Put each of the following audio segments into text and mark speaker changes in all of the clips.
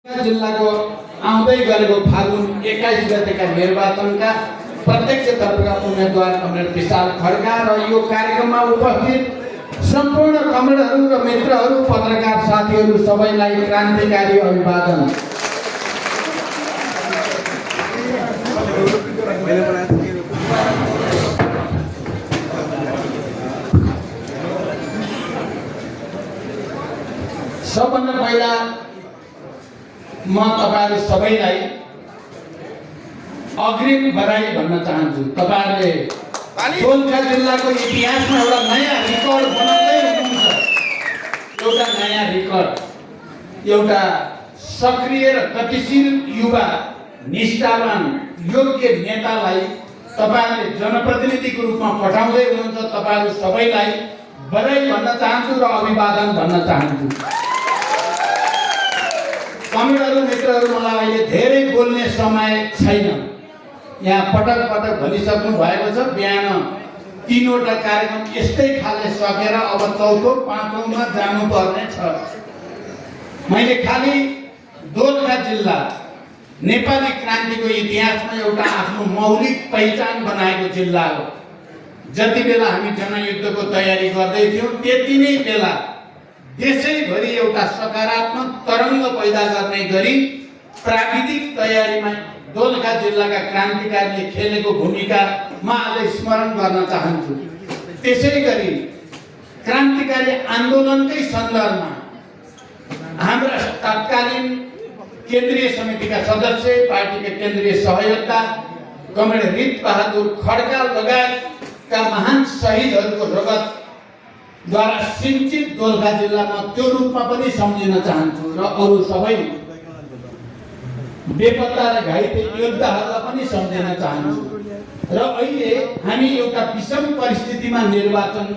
Speaker 1: जिल्लाको आउँदै गरेको फागुन 21 गतेका निर्वाचनका प्रत्यक्षतर्फका उम्मेदवार कमरेड विशाल खड्का र यो कार्यक्रममा उपस्थित सम्पूर्ण कमरेडहरू र मित्रहरू पत्रकार साथीहरू सबैलाई क्रान्तिकारी अभिवादन। सबभन्दा पहिला म तपाईहरु सबैलाई अग्रिम बधाई भन्न चाहन्छु। तपाईहरुले दोलखा जिल्लाको इतिहासमा एउटा नयाँ रेकर्ड बनाउँदै हुनुहुन्छ। एउटा नयाँ रेकर्ड, एउटा सक्रिय र गतिशील युवा निष्ठावान योग्य नेतालाई तपाईहरुले जनप्रतिनिधिको रूपमा पठाउँदै हुनुहुन्छ। तपाईहरु सबैलाई बधाई भन्न चाहन्छु र अभिवादन भन्न चाहन्छु। कमरेडहरू मित्रहरू, मलाई अहिले धेरै बोल्ने समय छैन। यहाँ पटक पटक भनिसक्नु भएको छ। बिहान 3वटा कार्यक्रम यस्तै खाले सकेर अब 4औं 5औंमा जानुपर्ने छ। मैले खाली दोलखा जिल्ला नेपाली क्रान्तिको इतिहासमा एउटा आफ्नो मौलिक पहिचान बनाएको जिल्ला हो। जति बेला हामी जनयुद्धको तयारी गर्दै थियौं त्यति नै बेला देशैभरि एउटा सकारात्मक तरङ्ग पैदा गर्ने गरी प्राविधिक तयारीमा दोलखा जिल्लाका क्रान्तिकारीले खेलेको भूमिका म आज स्मरण गर्न चाहन्छु। त्यसैगरी क्रान्तिकारी आन्दोलनकै सन्दर्भमा हाम्रा तत्कालीन केन्द्रीय समितिका सदस्य, पार्टीका केन्द्रीय सहयोगता कमरेड रित बहादुर खड्का लगायतका महान शहीदहरूको रगत द्वारा सिंचित दोलखा जिल्लामा त्यो रूपमा पनि सम्झिन चाहन्छु र अरु सबै बेपत्ता र घाइते योद्धाहरूलाई पनि सम्झिन चाहन्छु। र अहिले हामी एउटा विषम परिस्थितिमा निर्वाचन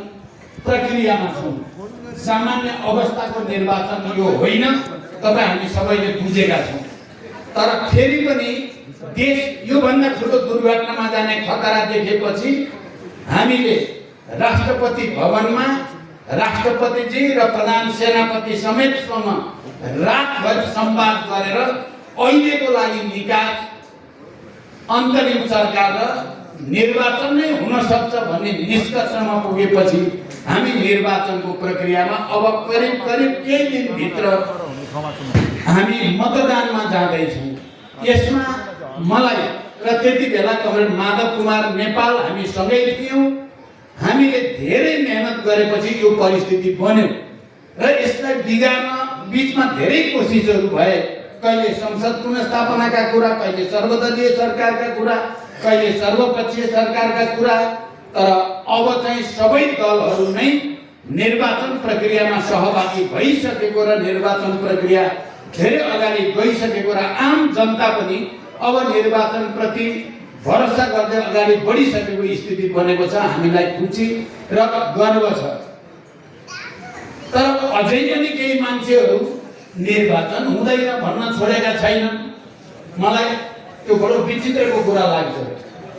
Speaker 1: प्रक्रियामा छौं। सामान्य अवस्थाको निर्वाचन यो होइन, तपाईँ हामी सबैले बुझेका छौं। तर फेरि पनि देश यो भन्दा ठुलो दुर्घटनामा जाने खतरा देखेपछि हामीले राष्ट्रपति भवनमा राष्ट्रपतिजी र प्रधान सेनापति समेतसँग रातभर संवाद गरेर अहिलेको लागि निकास अन्तरिम सरकार र निर्वाचन नै हुन सक्छ भन्ने निष्कर्षमा पुगेपछि हामी निर्वाचनको प्रक्रियामा अब करिब केही दिनभित्र हामी मतदानमा जाँदैछौँ। यसमा मलाई र त्यति बेला कमरेड माधव कुमार नेपाल हामी सँगै थियौँ। हामीले धेरै मेहनत गरेपछि यो परिस्थिति बन्यो र यसलाई बिगार्न बीचमा धेरै कोसिसहरू भए। कहिले संसद पुनर्स्थापनाका कुरा, कहिले सर्वदलीय सरकारका कुरा, कहिले सर्वपक्षीय सरकारका कुरा। तर अब चाहिँ सबै दलहरू नै निर्वाचन प्रक्रियामा सहभागी भइसकेको र निर्वाचन प्रक्रिया धेरै अगाडि गइसकेको र आम जनता पनि अब निर्वाचन प्रति भरोसा गर्दै अगाडि बढिसकेको स्थिति बनेको छ। हामीलाई खुसी र गर्व छ। तर अझै पनि केही मान्छेहरू निर्वाचन हुँदैन भन्न छोडेका छैनन्। मलाई त्यो बडो विचित्रको कुरा लाग्छ।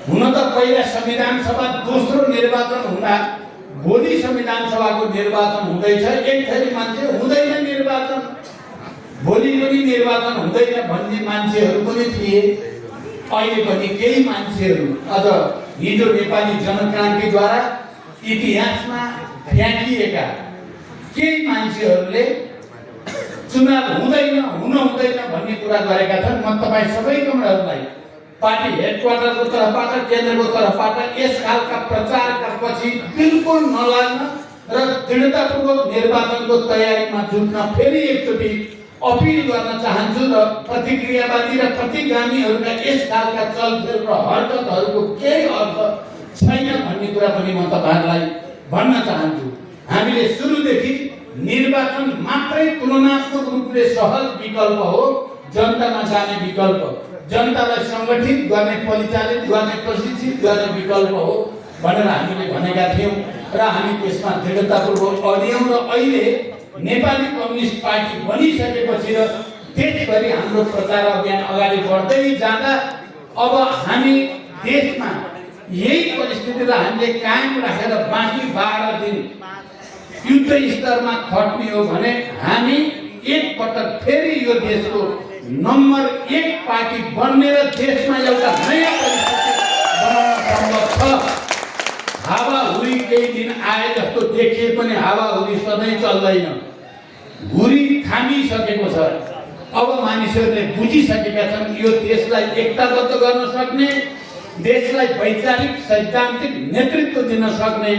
Speaker 1: हुन त पहिला संविधान सभा दोस्रो निर्वाचन हुँदा भोलि संविधान सभाको निर्वाचन हुँदैछ। एक थरी मान्छे हुँदैन निर्वाचन, भोलि पनि निर्वाचन हुँदैन भन्ने मान्छेहरू पनि थिए। अहिले पनि केही मान्छेहरू अझ हिजो नेपाली जनक्रान्तिद्वारा इतिहासमा फ्याँकिएका केही मान्छेहरूले चुनाव हुँदैन भन्ने कुरा गरेका छन्। म तपाईँ सबै कमरेडहरूलाई पार्टी हेडक्वार्टरको तर्फबाट, केन्द्रको तर्फबाट यस खालका प्रचारका पछि बिल्कुल नलाग्न र दृढतापूर्वक निर्वाचनको तयारीमा जुट्न फेरि एकचोटि अपिल गर्न चाहन्छु। र प्रतिक्रियावादी र प्रतिगामीहरूका यस खालका चलखेल र हरकतहरूको केही अर्थ छैन भन्ने कुरा पनि म तपाईहरुलाई भन्न चाहन्छु। हामीले सुरुदेखि निर्वाचन मात्रै तुलनात्मक रूपले सहज विकल्प हो, जनतामा जाने विकल्प, जनतालाई संगठित गर्ने, परिचालित गर्ने, प्रशिक्षित गर्ने विकल्प हो भनेर हामीले भनेका थियौँ र हामी त्यसमा दृढतापूर्वक अडियौँ। र अहिले नेपाली कम्युनिस्ट पार्टी बनिसकेपछि र देशभरि हाम्रो प्रचार अभियान अगाडि बढ्दै जाँदा अब हामी देशमा यही परिस्थितिलाई हामीले कायम राखेर बाँकी 12 दिन युद्ध स्तरमा खट्ने हो भने हामी एक पटक फेरि यो देशको नम्बर 1 पार्टी बन्ने र देशमा एउटा नयाँ परिस्थिति बनाउन सम्भव छ। हावाहुरी केही दिन आए जस्तो देखिए पनि हावाहुरी सधैँ चल्दैन। हुरी थामिसकेको छ। अब मानिसहरूले बुझिसकेका छन् यो देशलाई एकताबद्ध गर्न सक्ने, देशलाई वैचारिक सैद्धान्तिक नेतृत्व दिन सक्ने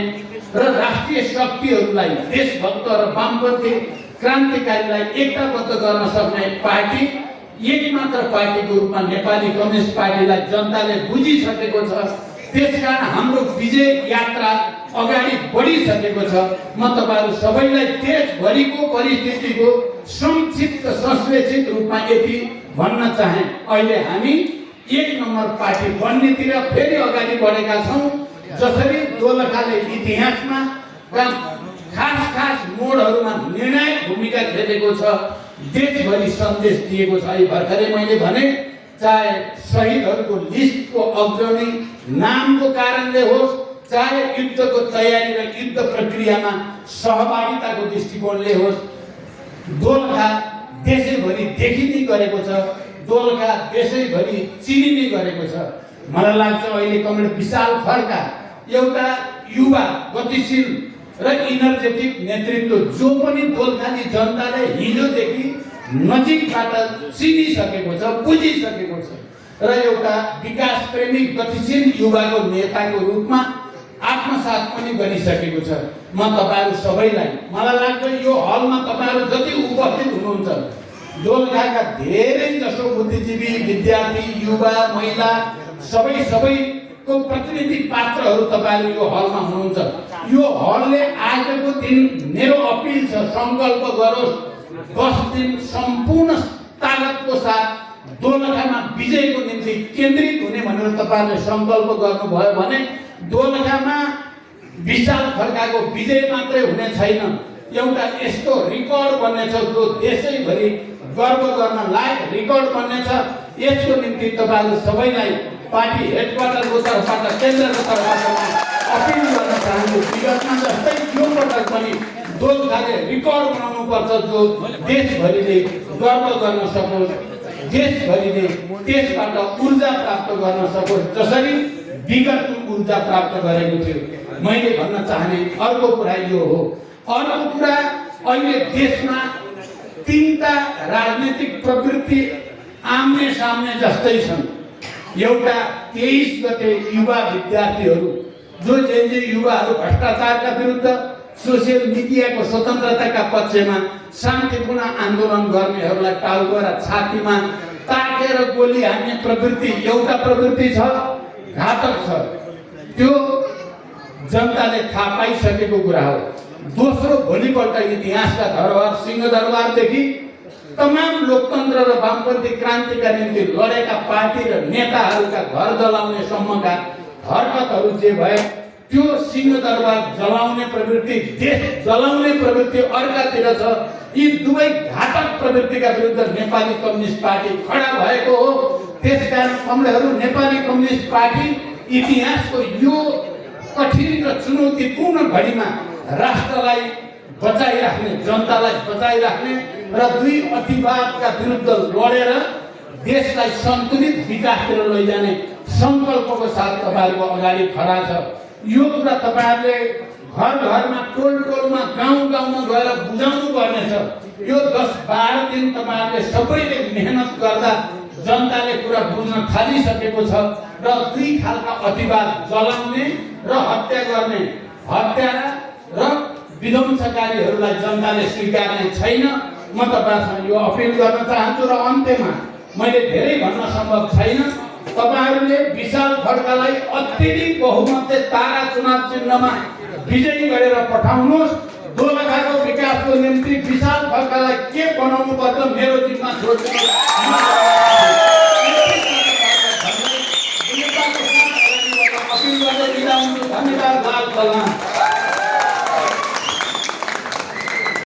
Speaker 1: र राष्ट्रिय शक्तिहरूलाई देशभक्त र वामपन्थी क्रान्तिकारीलाई एकताबद्ध गर्न सक्ने पार्टी एक मात्र पार्टीको रूपमा नेपाली कम्युनिस्ट पार्टीलाई जनताले बुझिसकेको छ। त्यसकारण हाम्रो विजय यात्रा अगाडि बढिसकेको छ। म तपाईहरु सबैलाई देशभरिको परिस्थितिको संक्षिप्त संश्लेषित रूपमा यति भन्न चाहे, अहिले हामी 1 नम्बर पार्टी बन्नेतिर फेरि अगाडि बढेका छौं। जसरी दोलखाले इतिहासमा खास मोडहरूमा निर्णायक भूमिका खेलेको छ, देशभरि सन्देश दिएको छ। अहिले भर्खरै मैले भने चाहे शहीदहरूको लिस्टको अग्रणी नामको कारणले होस्, चाहे युद्धको तयारी र युद्ध प्रक्रियामा सहभागिताको दृष्टिकोणले होस्, दोलखा देशैभरि देखिने गरेको छ, दोलखा देशैभरि चिनिने गरेको छ। मलाई लाग्छ अहिले कमरेड विशाल खड्का एउटा युवा गतिशील र इनर्जेटिक नेतृत्व जो पनि दोलखाली जनताले हिजोदेखि नजिकबाट चिनिसकेको छ, बुझिसकेको छ र एउटा विकास प्रेमी गतिशील युवाको नेताको रूपमा आत्मसात पनि गरिसकेको छ। म तपाईहरु सबैलाई, मलाई लाग्छ यो हलमा तपाईहरु जति उपस्थित हुनुहुन्छ, दोलखाका धेरै जसो बुद्धिजीवी, विद्यार्थी, युवा, महिला सबैको प्रतिनिधि पात्रहरू तपाईहरु यो हलमा हुनुहुन्छ। यो हलले आजको दिन मेरो अपिल छ, संकल्प गरोस् 10 दिन सम्पूर्ण ताकतको साथ दोलखामा विजयको निम्ति केन्द्रित हुने भनेर तपाईहरुले संकल्प गर्नुभयो भने दोलखामा विशाल खड्काको विजय मात्रै हुने छैन, एउटा यस्तो रिकर्ड बन्नेछ जो देशैभरि गर्व गर्न लायक रिकर्ड बन्नेछ। यसको निम्ति तपाईहरु सबैलाई पार्टी हेडक्वार्टरको तर्फबाट, केन्द्रको तर्फबाट अपिल गर्न चाहन्छु। विगतमा जस्तै यो पटक पनि दोलखाले रिकर्ड बनाउनु पर्छ जो देशभरिले गर्व गर्न सकोस्, देशभरिले त्यसबाट ऊर्जा प्राप्त गर्न सकोस् जसरी विगतमा ऊर्जा प्राप्त गरेको थियो। मैले भन्न चाहने अर्को कुरा यो हो, अर्को कुरा अहिले देशमा 3टा राजनीतिक प्रवृत्ति आम्ने सामने जस्तै छन्। एउटा 23 गते युवा विद्यार्थीहरू जो युवाहरू भ्रष्टाचारका विरुद्ध, सोसियल मिडियाको स्वतन्त्रताका पक्षमा शान्तिपूर्ण आन्दोलन गर्नेहरूलाई टाउको र छातीमा ताकेर गोली हान्ने प्रवृत्ति एउटा प्रवृत्ति छ, घातक छ। त्यो जनताले थाहा पाइसकेको कुरा हो। दोस्रो, भोलिपल्ट इतिहासका धरोहर सिंहदरबारदेखि तमाम लोकतन्त्र र वामपन्थी क्रान्तिका निम्ति लडेका पार्टी र नेताहरूका घर जलाउने सम्मका हरकतहरू जे भए, त्यो सिंहदरबार जलाउने प्रवृत्ति, देश जलाउने प्रवृत्ति अर्कातिर छ। यी दुवै घातक प्रवृत्तिका विरुद्ध नेपाली कम्युनिस्ट पार्टी खडा भएको हो। त्यसकारण कमरेडहरू, नेपाली कम्युनिस्ट पार्टी इतिहासको यो कठिन र चुनौतीपूर्ण घडीमा राष्ट्रलाई बचाइराख्ने, जनतालाई बचाइराख्ने र दुई अतिवादका विरुद्ध लडेर देशलाई सन्तुलित विकासतिर लैजाने संकल्पको साथ तपाईहरुको अगाडि खडा छ। यो कुरा तपाईहरुले घर-घरमा, टोल-टोलमा, गाउँ-गाउँमा गएर बुझाउनु पर्नेछ। यो 10-12 दिन तपाईहरुले सबैले मेहनत गर्दा जनताले कुरा बुझ्न थालिसकेको छ र दुई खालका अतिवाद जलाउने र हत्या गर्ने, हत्यारा र विध्वंसकारीहरूलाई जनताले स्वीकार्ने छैन। म तपाईहरुसँग यो अपिल गर्न चाहन्छु र अन्त्यमा मैले धेरै भन्न सम्भव छैन। तपाईहरुले विशाल खड्कालाई अत्यधिक बहुमतले तारा चुनाव चिन्हमा विजयी गरेर पठाउनुहोस्। दोलखाको विकासको निम्ति विशाल खड्कालाई के बनाउनु पर्छ मेरो जिम्मा छोड्दिनुहोस्।